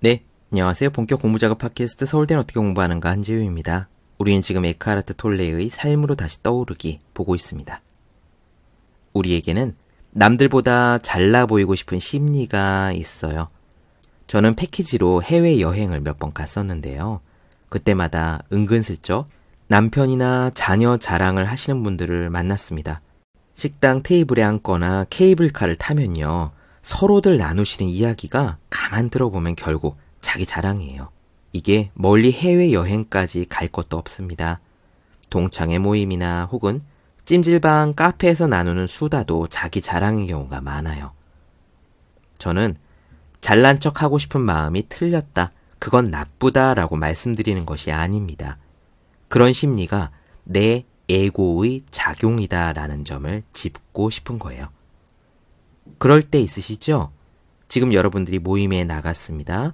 네, 안녕하세요. 본격 공부작업 팟캐스트 서울대는 어떻게 공부하는가 한지우입니다. 우리는 지금 에크하르트 톨레의 삶으로 다시 떠오르기 보고 있습니다. 우리에게는 남들보다 잘나 보이고 싶은 심리가 있어요. 저는 패키지로 해외여행을 몇 번 갔었는데요. 그때마다 은근슬쩍 남편이나 자녀 자랑을 하시는 분들을 만났습니다. 식당 테이블에 앉거나 케이블카를 타면요. 서로들 나누시는 이야기가 가만 들어보면 결국 자기 자랑이에요. 이게 멀리 해외여행까지 갈 것도 없습니다. 동창회 모임이나 혹은 찜질방 카페에서 나누는 수다도 자기 자랑인 경우가 많아요. 저는 잘난 척 하고 싶은 마음이 틀렸다. 그건 나쁘다라고 말씀드리는 것이 아닙니다. 그런 심리가 내 에고의 작용이다라는 점을 짚고 싶은 거예요. 그럴 때 있으시죠? 지금 여러분들이 모임에 나갔습니다.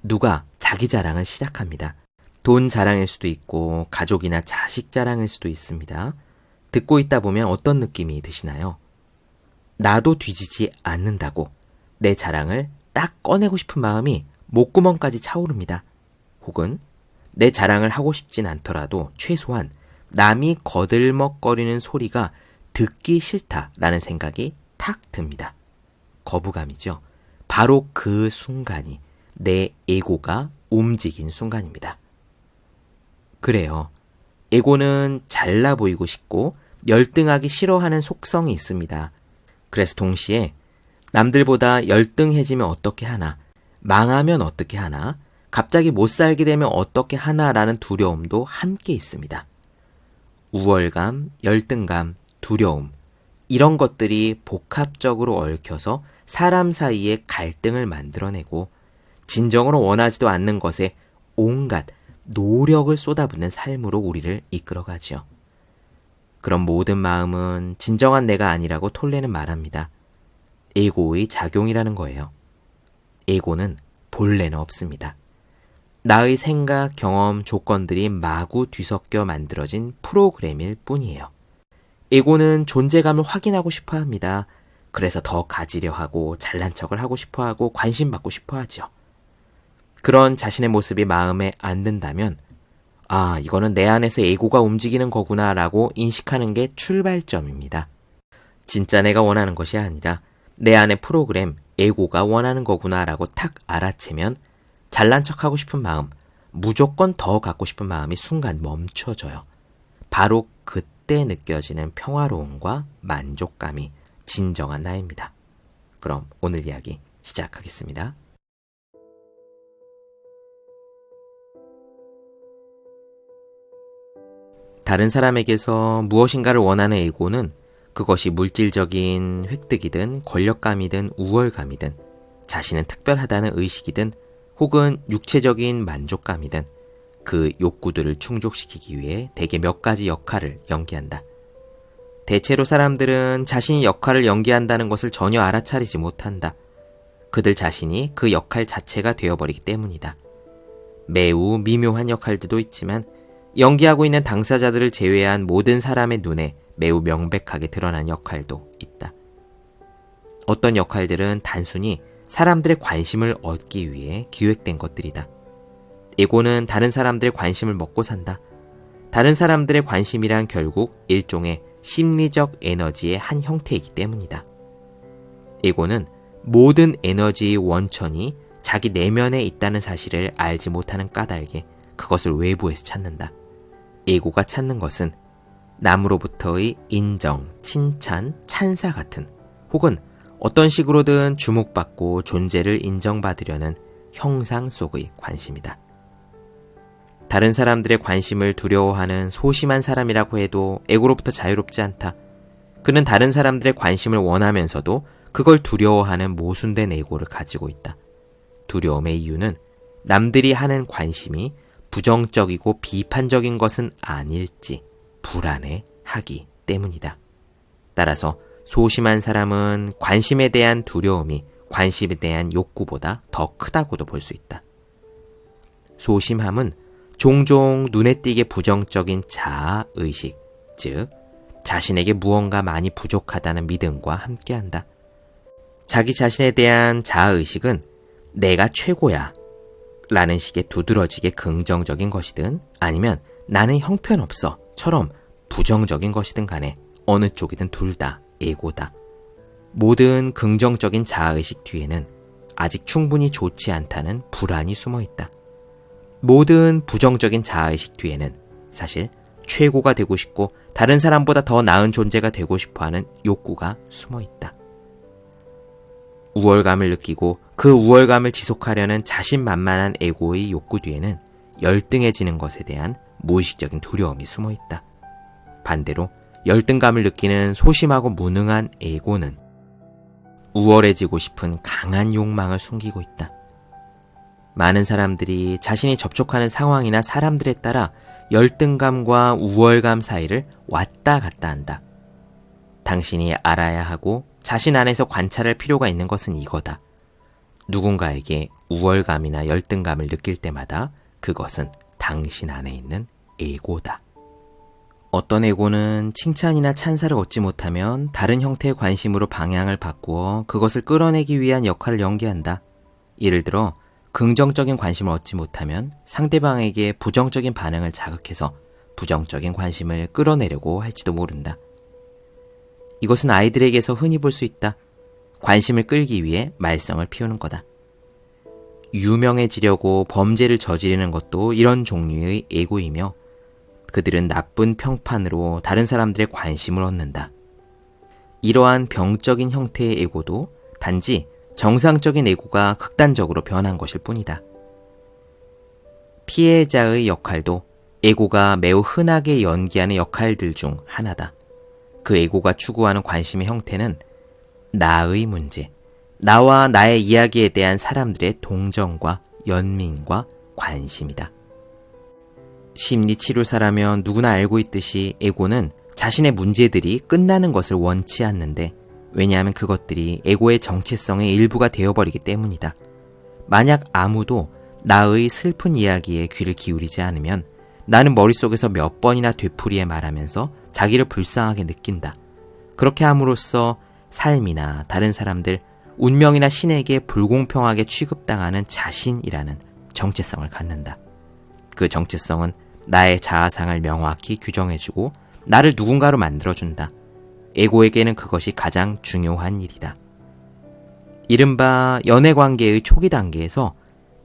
누가 자기 자랑을 시작합니다. 돈 자랑일 수도 있고 가족이나 자식 자랑일 수도 있습니다. 듣고 있다 보면 어떤 느낌이 드시나요? 나도 뒤지지 않는다고 내 자랑을 딱 꺼내고 싶은 마음이 목구멍까지 차오릅니다. 혹은 내 자랑을 하고 싶진 않더라도 최소한 남이 거들먹거리는 소리가 듣기 싫다라는 생각이 탁 듭니다. 거부감이죠. 바로 그 순간이 내 에고가 움직인 순간입니다. 그래요. 에고는 잘나 보이고 싶고 열등하기 싫어하는 속성이 있습니다. 그래서 동시에 남들보다 열등해지면 어떻게 하나, 망하면 어떻게 하나, 갑자기 못 살게 되면 어떻게 하나라는 두려움도 함께 있습니다. 우월감, 열등감, 두려움, 이런 것들이 복합적으로 얽혀서 사람 사이에 갈등을 만들어내고 진정으로 원하지도 않는 것에 온갖 노력을 쏟아붓는 삶으로 우리를 이끌어가죠. 그런 모든 마음은 진정한 내가 아니라고 톨레는 말합니다. 에고의 작용이라는 거예요. 에고는 본래는 없습니다. 나의 생각, 경험, 조건들이 마구 뒤섞여 만들어진 프로그램일 뿐이에요. 에고는 존재감을 확인하고 싶어 합니다. 그래서 더 가지려 하고 잘난 척을 하고 싶어 하고 관심받고 싶어 하죠. 그런 자신의 모습이 마음에 안 든다면 이거는 내 안에서 에고가 움직이는 거구나 라고 인식하는 게 출발점입니다. 진짜 내가 원하는 것이 아니라 내 안의 프로그램, 에고가 원하는 거구나 라고 탁 알아채면 잘난 척하고 싶은 마음, 무조건 더 갖고 싶은 마음이 순간 멈춰져요. 바로 그때 느껴지는 평화로움과 만족감이 진정한 나입니다. 그럼 오늘 이야기 시작하겠습니다. 다른 사람에게서 무엇인가를 원하는 에고는 그것이 물질적인 획득이든 권력감이든 우월감이든 자신은 특별하다는 의식이든 혹은 육체적인 만족감이든 그 욕구들을 충족시키기 위해 대개 몇 가지 역할을 연기한다. 대체로 사람들은 자신이 역할을 연기한다는 것을 전혀 알아차리지 못한다. 그들 자신이 그 역할 자체가 되어버리기 때문이다. 매우 미묘한 역할들도 있지만 연기하고 있는 당사자들을 제외한 모든 사람의 눈에 매우 명백하게 드러난 역할도 있다. 어떤 역할들은 단순히 사람들의 관심을 얻기 위해 기획된 것들이다. 에고는 다른 사람들의 관심을 먹고 산다. 다른 사람들의 관심이란 결국 일종의 심리적 에너지의 한 형태이기 때문이다. 에고는 모든 에너지의 원천이 자기 내면에 있다는 사실을 알지 못하는 까닭에 그것을 외부에서 찾는다. 에고가 찾는 것은 남으로부터의 인정, 칭찬, 찬사 같은 혹은 어떤 식으로든 주목받고 존재를 인정받으려는 형상 속의 관심이다. 다른 사람들의 관심을 두려워하는 소심한 사람이라고 해도 에고로부터 자유롭지 않다. 그는 다른 사람들의 관심을 원하면서도 그걸 두려워하는 모순된 에고를 가지고 있다. 두려움의 이유는 남들이 하는 관심이 부정적이고 비판적인 것은 아닐지 불안해하기 때문이다. 따라서 소심한 사람은 관심에 대한 두려움이 관심에 대한 욕구보다 더 크다고도 볼 수 있다. 소심함은 종종 눈에 띄게 부정적인 자아의식, 즉 자신에게 무언가 많이 부족하다는 믿음과 함께한다. 자기 자신에 대한 자아의식은 내가 최고야, 라는 식의 두드러지게 긍정적인 것이든 아니면 나는 형편없어 처럼 부정적인 것이든 간에 어느 쪽이든 둘 다 에고다. 모든 긍정적인 자아의식 뒤에는 아직 충분히 좋지 않다는 불안이 숨어 있다. 모든 부정적인 자아의식 뒤에는 사실 최고가 되고 싶고 다른 사람보다 더 나은 존재가 되고 싶어하는 욕구가 숨어 있다. 우월감을 느끼고 그 우월감을 지속하려는 자신만만한 에고의 욕구 뒤에는 열등해지는 것에 대한 무의식적인 두려움이 숨어 있다. 반대로 열등감을 느끼는 소심하고 무능한 에고는 우월해지고 싶은 강한 욕망을 숨기고 있다. 많은 사람들이 자신이 접촉하는 상황이나 사람들에 따라 열등감과 우월감 사이를 왔다 갔다 한다. 당신이 알아야 하고 자신 안에서 관찰할 필요가 있는 것은 이거다. 누군가에게 우월감이나 열등감을 느낄 때마다 그것은 당신 안에 있는 에고다. 어떤 에고는 칭찬이나 찬사를 얻지 못하면 다른 형태의 관심으로 방향을 바꾸어 그것을 끌어내기 위한 역할을 연기한다. 예를 들어 긍정적인 관심을 얻지 못하면 상대방에게 부정적인 반응을 자극해서 부정적인 관심을 끌어내려고 할지도 모른다. 이것은 아이들에게서 흔히 볼 수 있다. 관심을 끌기 위해 말썽을 피우는 거다. 유명해지려고 범죄를 저지르는 것도 이런 종류의 에고이며 그들은 나쁜 평판으로 다른 사람들의 관심을 얻는다. 이러한 병적인 형태의 에고도 단지 정상적인 에고가 극단적으로 변한 것일 뿐이다. 피해자의 역할도 에고가 매우 흔하게 연기하는 역할들 중 하나다. 그 에고가 추구하는 관심의 형태는 나의 문제, 나와 나의 이야기에 대한 사람들의 동정과 연민과 관심이다. 심리치료사라면 누구나 알고 있듯이 에고는 자신의 문제들이 끝나는 것을 원치 않는데 왜냐하면 그것들이 에고의 정체성의 일부가 되어버리기 때문이다. 만약 아무도 나의 슬픈 이야기에 귀를 기울이지 않으면 나는 머릿속에서 몇 번이나 되풀이해 말하면서 자기를 불쌍하게 느낀다. 그렇게 함으로써 삶이나 다른 사람들, 운명이나 신에게 불공평하게 취급당하는 자신이라는 정체성을 갖는다. 그 정체성은 나의 자아상을 명확히 규정해주고 나를 누군가로 만들어준다. 에고에게는 그것이 가장 중요한 일이다. 이른바 연애관계의 초기 단계에서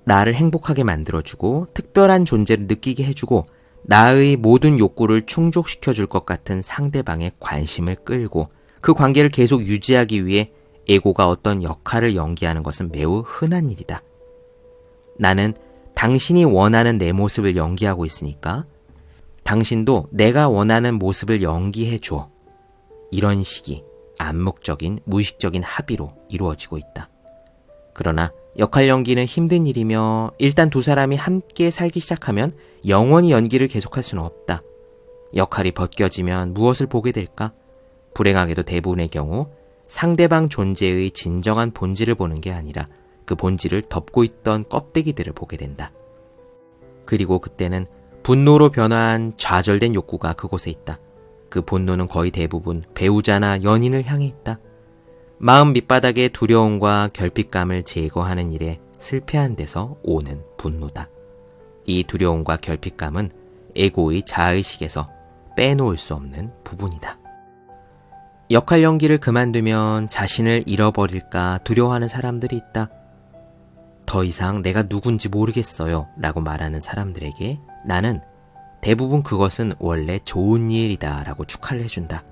나를 행복하게 만들어주고 특별한 존재를 느끼게 해주고 나의 모든 욕구를 충족시켜줄 것 같은 상대방의 관심을 끌고 그 관계를 계속 유지하기 위해 에고가 어떤 역할을 연기하는 것은 매우 흔한 일이다. 나는 당신이 원하는 내 모습을 연기하고 있으니까 당신도 내가 원하는 모습을 연기해줘. 이런 식이 암묵적인 무의식적인 합의로 이루어지고 있다. 그러나 역할 연기는 힘든 일이며 일단 두 사람이 함께 살기 시작하면 영원히 연기를 계속할 수는 없다. 역할이 벗겨지면 무엇을 보게 될까? 불행하게도 대부분의 경우 상대방 존재의 진정한 본질을 보는 게 아니라 그 본질을 덮고 있던 껍데기들을 보게 된다. 그리고 그때는 분노로 변화한 좌절된 욕구가 그곳에 있다. 그 분노는 거의 대부분 배우자나 연인을 향해 있다. 마음 밑바닥의 두려움과 결핍감을 제거하는 일에 실패한 데서 오는 분노다. 이 두려움과 결핍감은 에고의 자의식에서 빼놓을 수 없는 부분이다. 역할 연기를 그만두면 자신을 잃어버릴까 두려워하는 사람들이 있다. 더 이상 내가 누군지 모르겠어요 라고 말하는 사람들에게 나는 대부분 그것은 원래 좋은 일이다 라고 축하를 해준다.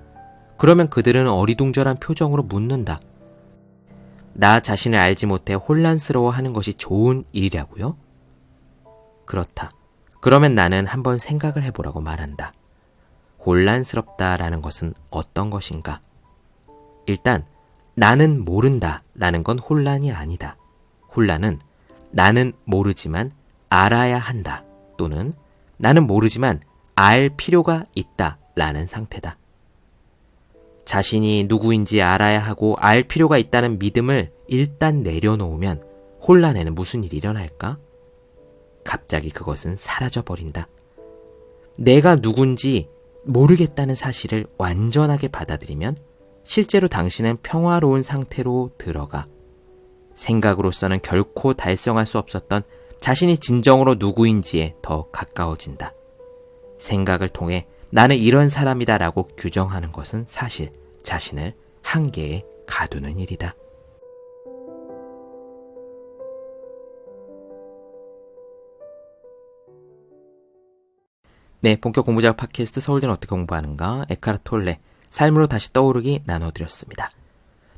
그러면 그들은 어리둥절한 표정으로 묻는다. 나 자신을 알지 못해 혼란스러워하는 것이 좋은 일이라고요? 그렇다. 그러면 나는 한번 생각을 해보라고 말한다. 혼란스럽다라는 것은 어떤 것인가? 일단 나는 모른다 라는 건 혼란이 아니다. 혼란은 나는 모르지만 알아야 한다 또는 나는 모르지만 알 필요가 있다 라는 상태다. 자신이 누구인지 알아야 하고 알 필요가 있다는 믿음을 일단 내려놓으면 혼란에는 무슨 일이 일어날까? 갑자기 그것은 사라져버린다. 내가 누군지 모르겠다는 사실을 완전하게 받아들이면 실제로 당신은 평화로운 상태로 들어가 생각으로서는 결코 달성할 수 없었던 자신이 진정으로 누구인지에 더 가까워진다. 생각을 통해 나는 이런 사람이다 라고 규정하는 것은 사실 자신을 한계에 가두는 일이다. 네, 본격 공부작업 팟캐스트 서울대는 어떻게 공부하는가, 에카르트 톨레, 삶으로 다시 떠오르기 나눠드렸습니다.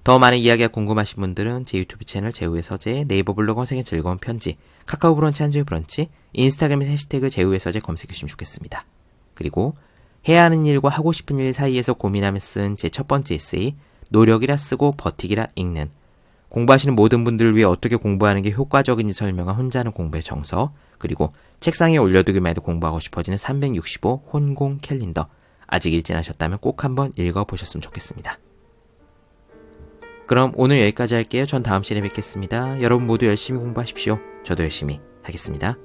더 많은 이야기가 궁금하신 분들은 제 유튜브 채널 제우의 서재, 네이버 블로그 원생의 즐거운 편지, 카카오 브런치 한주의 브런치, 인스타그램에서 해시태그 제우의 서재 검색해주시면 좋겠습니다. 그리고 해야 하는 일과 하고 싶은 일 사이에서 고민하며 쓴 제 첫 번째 에세이, 노력이라 쓰고 버티기라 읽는, 공부하시는 모든 분들을 위해 어떻게 공부하는 게 효과적인지 설명한 혼자 하는 공부의 정서, 그리고 책상에 올려두기만 해도 공부하고 싶어지는 365 혼공 캘린더, 아직 읽지 않으셨다면 꼭 한번 읽어보셨으면 좋겠습니다. 그럼 오늘 여기까지 할게요. 전 다음 시간에 뵙겠습니다. 여러분 모두 열심히 공부하십시오. 저도 열심히 하겠습니다.